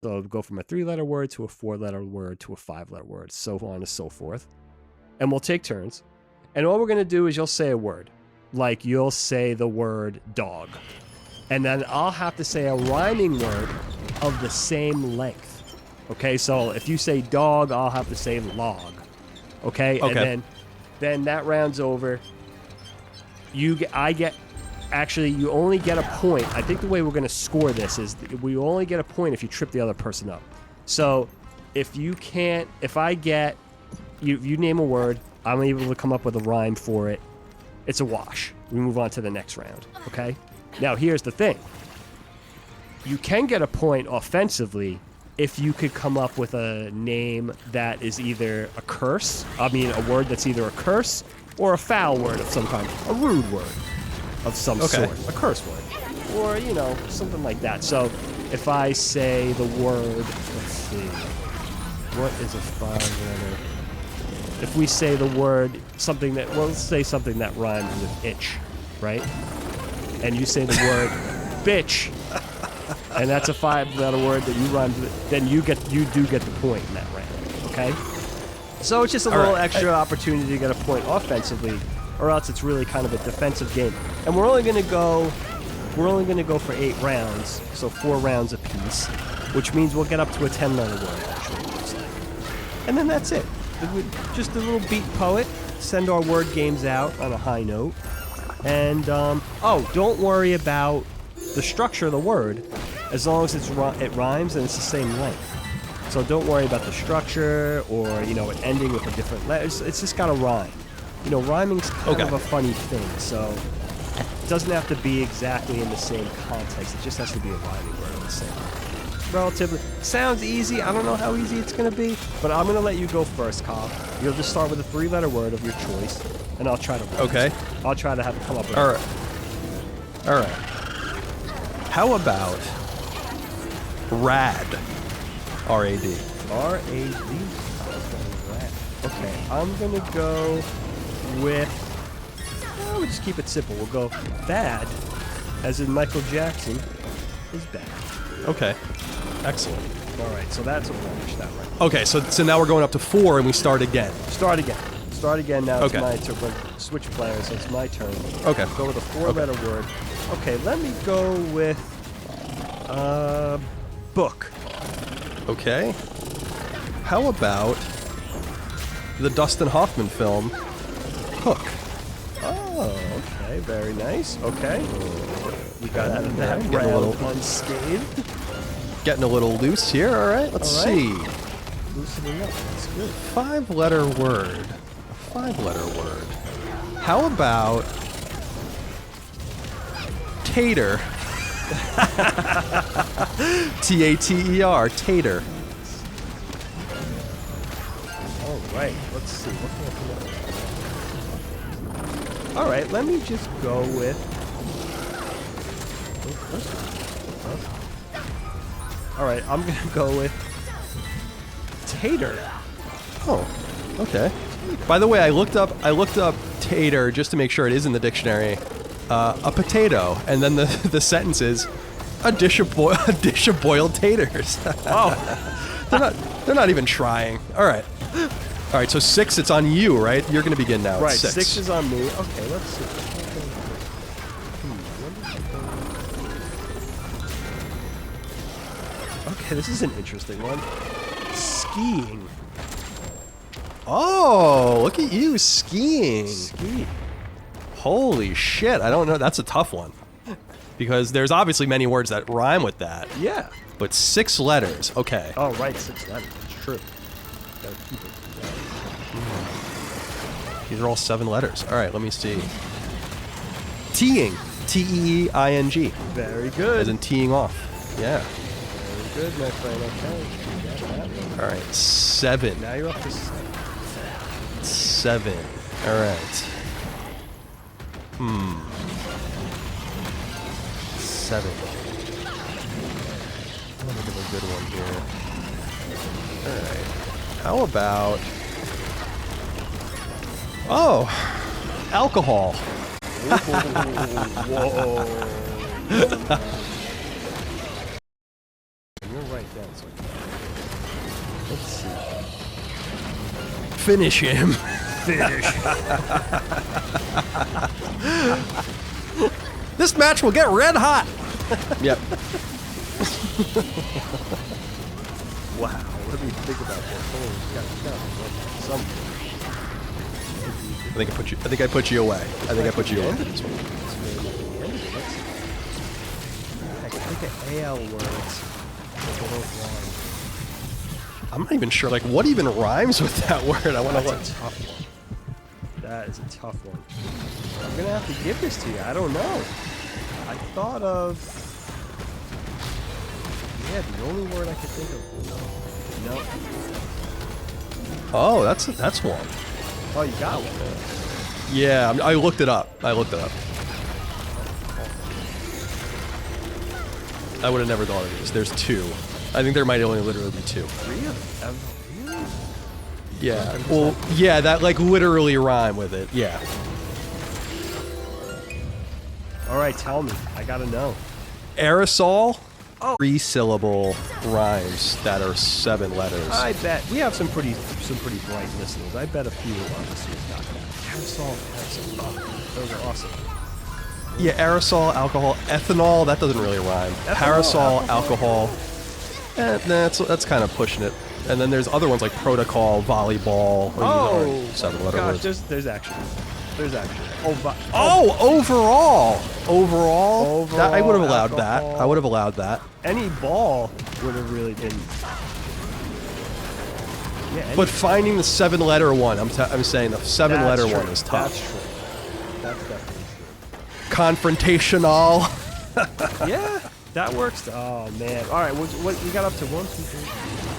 So go from a 3-letter word to a 4-letter word to a 5-letter word, so on and so forth. And we'll take turns. And all we're going to do is you'll say a word. Like you'll say the word dog. And then I'll have to say a rhyming word of the same length. Okay, so if you say dog, I'll have to say log. Okay? And then that round's over. Actually, you only get a point. I think the way we're going to score this is we only get a point if you trip the other person up. So if you name a word, I'm able to come up with a rhyme for it. It's a wash. We move on to the next round, okay? Now, here's the thing. You can get a point offensively if you could come up with a name that is either a curse, a word that's either a curse or a foul word of some kind, a rude word of some sort, a curse word, or, something like that. So if I say the word, let's see, what is a 5-letter? If we say the word, let's say something that rhymes with itch, right? And you say the word bitch, and that's a 5-letter word that you rhyme with, then you do get the point in that round, okay? So it's just a little extra opportunity to get a point offensively, or else it's really kind of a defensive game. And we're only going to go for 8 rounds, so 4 rounds apiece, which means we'll get up to a 10-letter word, actually, it looks like. And then that's it. Just a little beat poet, send our word games out on a high note. And, don't worry about the structure of the word, as long as it rhymes and it's the same length. So don't worry about the structure or, it ending with a different letter. It's just got to rhyme. Rhyming's kind of a funny thing, so it doesn't have to be exactly in the same context. It just has to be a rhyming word of the same. Relatively. Sounds easy. I don't know how easy it's going to be, but I'm going to let you go first, Kyle. You'll just start with a 3-letter word of your choice, and I'll try to rhyme. Okay. I'll try to have it come up with All right. How about rad? R-A-D. R-A-D? Okay, I'm going to go with... we'll just keep it simple. We'll go bad, as in Michael Jackson, is bad. Okay. Excellent. All right, so that's a wash, that right. Okay, so now we're going up to 4 and we start again. Start again now. It's my turn. Switch players, so it's my turn. Okay. Go with a 4-letter word. Okay, let me go with book. Okay. How about the Dustin Hoffman film Hook? Oh, okay, very nice. Okay. We got out of that Getting a little unscathed. Getting a little loose here, alright? Let's see. Loosening up, that's good. 5-letter word. A 5-letter word. How about tater? T-A-T-E-R, tater. All right, let's see. All right, let me just go with... All right, I'm going to go with tater. Oh, okay. By the way, I looked up tater just to make sure it is in the dictionary. A potato, and then the sentence is a dish of boiled taters. Oh, they're not even trying. All right, so 6, it's on you, right? You're going to begin now. Right, 6. 6 is on me. Okay, let's see. Okay, this is an interesting one. Skiing. Oh, look at you skiing. Skiing. Holy shit, I don't know. That's a tough one. Because there's obviously many words that rhyme with that. Yeah. But 6 letters, okay. Oh, right, 6 letters. It's true. Gotta keep it together. These are all 7 letters. All right, let me see. Teeing. T-E-E-I-N-G. Very good. As in teeing off. Yeah. Very good, my friend. Okay. You got that one. All right, 7. Now you're up to 7. 7. All right. 7. Let me get a good one here. All right. How about... Oh, alcohol. Whoa. You're right, that's this one. Let's see. Finish him. Finish. This match will get red hot. Yep. Wow. What do you think about that? Holy cow. I think I put you away. I think I put you away. I think of AL words. I'm not even sure, like, what even rhymes with that word? I want to look. That's a tough one. That is a tough one. I'm going to have to give this to you. I don't know. I thought of... Yeah, the only word I could think of... No. Oh, that's one. Oh, you got one. Yeah, I looked it up. I would have never thought of this. There's two. I think there might only literally be two. Really? Yeah. Well, yeah, that like literally rhyme with it. Yeah. All right, tell me. I gotta know. Aerosol. Oh. 3-syllable rhymes that are 7 letters. I bet we have some pretty bright listeners. I bet a few of our listeners got that. Aerosol. Oh, those are awesome. Yeah, aerosol, alcohol, ethanol. That doesn't really rhyme. Parasol, alcohol. That's kind of pushing it. And then there's other ones like protocol, volleyball. Oh, 7-letter gosh, words. there's action. Overall. That, I would have allowed alcohol. that. I would have allowed that. Any ball would have really been. Yeah, But finding the 7-letter one, I'm saying the 7-letter one is tough. That's true. That's definitely Confrontational. true. Yeah, that works. Oh man. All right, what we got up to 1, 2, 3.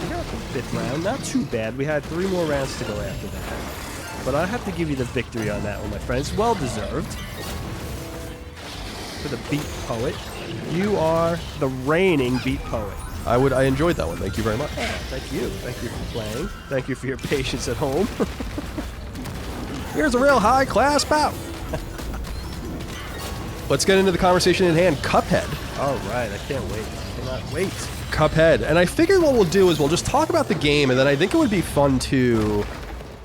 We got up to the 5th round. Not too bad. We had 3 more rounds to go after that. But I have to give you the victory on that one, my friends. Well deserved. For the beat poet, you are the reigning beat poet. I enjoyed that one. Thank you very much. Yeah, thank you. Thank you for playing. Thank you for your patience at home. Here's a real high-class bout. Let's get into the conversation at hand. Cuphead. All right, I can't wait. I cannot wait. Cuphead. And I figured what we'll do is we'll just talk about the game, and then I think it would be fun to...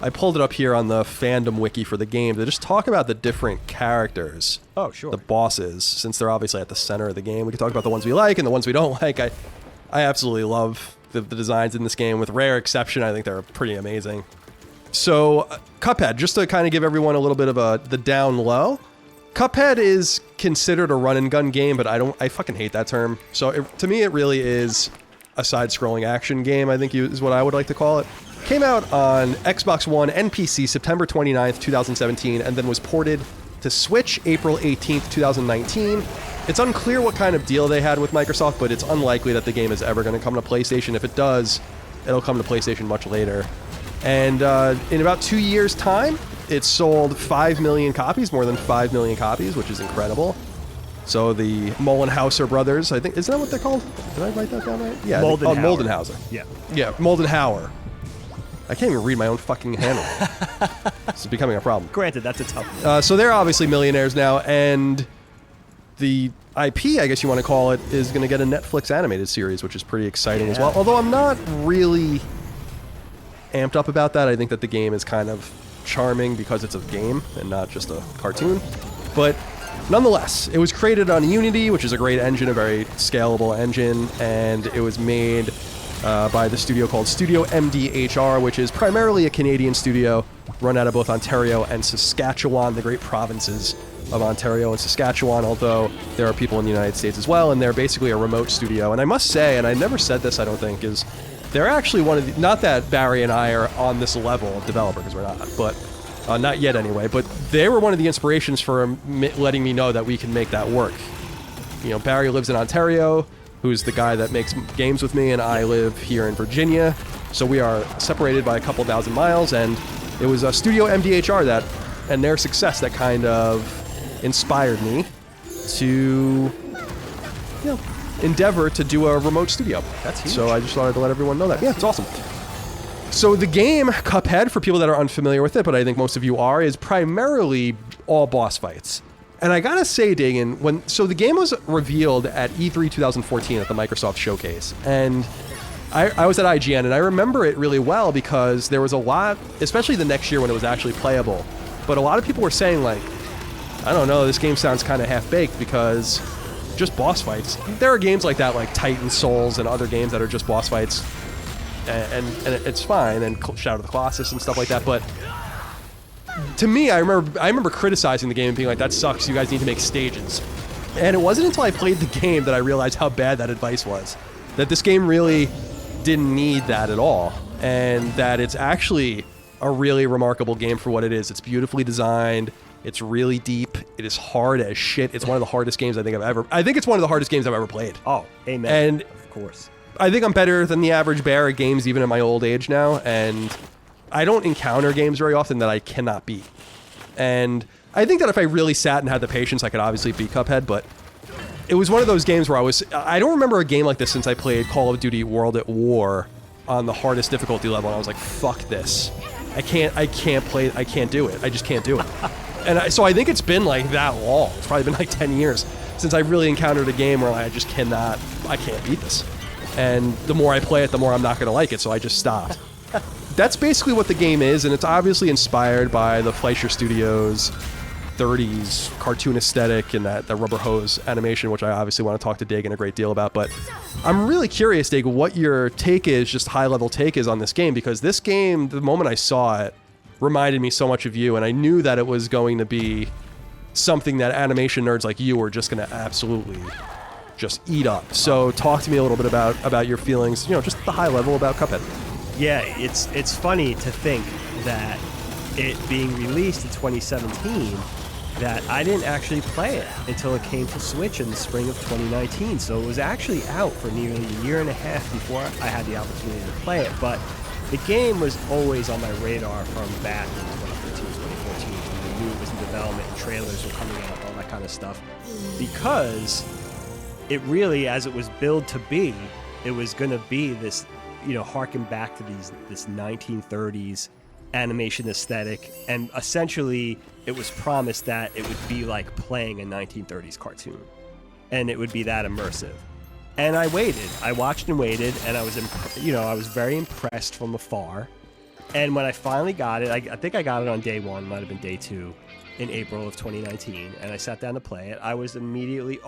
I pulled it up here on the fandom wiki for the game to just talk about the different characters. Oh, sure. The bosses, since they're obviously at the center of the game. We can talk about the ones we like and the ones we don't like. I absolutely love the designs in this game. With rare exception, I think they're pretty amazing. So, Cuphead, just to kind of give everyone a little bit of the down low. Cuphead is considered a run and gun game, but I fucking hate that term. So to me, it really is a side-scrolling action game, I think is what I would like to call it. Came out on Xbox One and PC September 29th, 2017, and then was ported to Switch April 18th, 2019. It's unclear what kind of deal they had with Microsoft, but it's unlikely that the game is ever going to come to PlayStation. If it does, it'll come to PlayStation much later. And in about 2 years' time, it sold 5 million copies, more than 5 million copies, which is incredible. So the Mollenhauser brothers, I think, isn't that what they're called? Did I write that down right? Yeah. Moldenhauser. Yeah. Yeah, Moldenhauer. I can't even read my own fucking handwriting. This is becoming a problem. Granted, that's a tough one. So they're obviously millionaires now, and the IP, I guess you want to call it, is going to get a Netflix animated series, which is pretty exciting as well. Although I'm not really amped up about that. I think that the game is kind of charming because it's a game and not just a cartoon. But nonetheless, it was created on Unity, which is a great engine, a very scalable engine, and it was made by the studio called Studio MDHR, which is primarily a Canadian studio run out of both Ontario and Saskatchewan, the great provinces of Ontario and Saskatchewan, although there are people in the United States as well, and they're basically a remote studio. And I must say, and I never said this, I don't think, is they're actually one of the, not that Barry and I are on this level of developer, because we're not, but not yet anyway, but they were one of the inspirations for letting me know that we can make that work. You know, Barry lives in Ontario, who's the guy that makes games with me, and I live here in Virginia, so we are separated by a couple thousand miles, and it was Studio MDHR that, and their success that kind of inspired me to, you know, endeavor to do a remote studio. That's huge. So I just wanted to let everyone know that. Yeah, it's awesome. So the game, Cuphead, for people that are unfamiliar with it, but I think most of you are, is primarily all boss fights. And I gotta say, Dagan, so the game was revealed at E3 2014 at the Microsoft Showcase, and I was at IGN, and I remember it really well because there was a lot, especially the next year when it was actually playable, but a lot of people were saying, like, I don't know, this game sounds kind of half-baked because just boss fights. There are games like that, like Titan Souls and other games that are just boss fights, and it's fine, and Shadow of the Colossus and stuff like that, but to me, I remember criticizing the game and being like, that sucks, you guys need to make stages. And it wasn't until I played the game that I realized how bad that advice was. That this game really didn't need that at all, and that it's actually a really remarkable game for what it is. It's beautifully designed, it's really deep, it is hard as shit. It's one of the hardest games I think it's one of the hardest games I've ever played. Oh, amen. And of course. I think I'm better than the average bear at games even at my old age now, and I don't encounter games very often that I cannot beat. And I think that if I really sat and had the patience, I could obviously beat Cuphead, but it was one of those games where I don't remember a game like this since I played Call of Duty World at War on the hardest difficulty level, and I was like, fuck this. I can't do it. I just can't do it. And so I think it's been like that long. It's probably been like 10 years since I really encountered a game where I just I can't beat this. And the more I play it, the more I'm not going to like it, so I just stopped. That's basically what the game is, and it's obviously inspired by the Fleischer Studios 30s cartoon aesthetic and that rubber hose animation, which I obviously want to talk to Dagan a great deal about. But I'm really curious, Dagan, what your take is, just high-level take is on this game, because this game, the moment I saw it, reminded me so much of you, and I knew that it was going to be something that animation nerds like you were just going to absolutely just eat up. So talk to me a little bit about your feelings, just the high level about Cuphead. Yeah, it's funny to think that it being released in 2017, that I didn't actually play it until it came to Switch in the spring of 2019. So it was actually out for nearly a year and a half before I had the opportunity to play it. But the game was always on my radar from back in 2013, 2014, when I knew it was in development and trailers were coming out, all that kind of stuff. Because it really, as it was billed to be, it was going to be this, harken back to this 1930s animation aesthetic, and essentially it was promised that it would be like playing a 1930s cartoon, and it would be that immersive. And I waited. I watched and waited, and I was, I was very impressed from afar. And when I finally got it, I think I got it on day one, might have been day two, in April of 2019, and I sat down to play it. I was immediately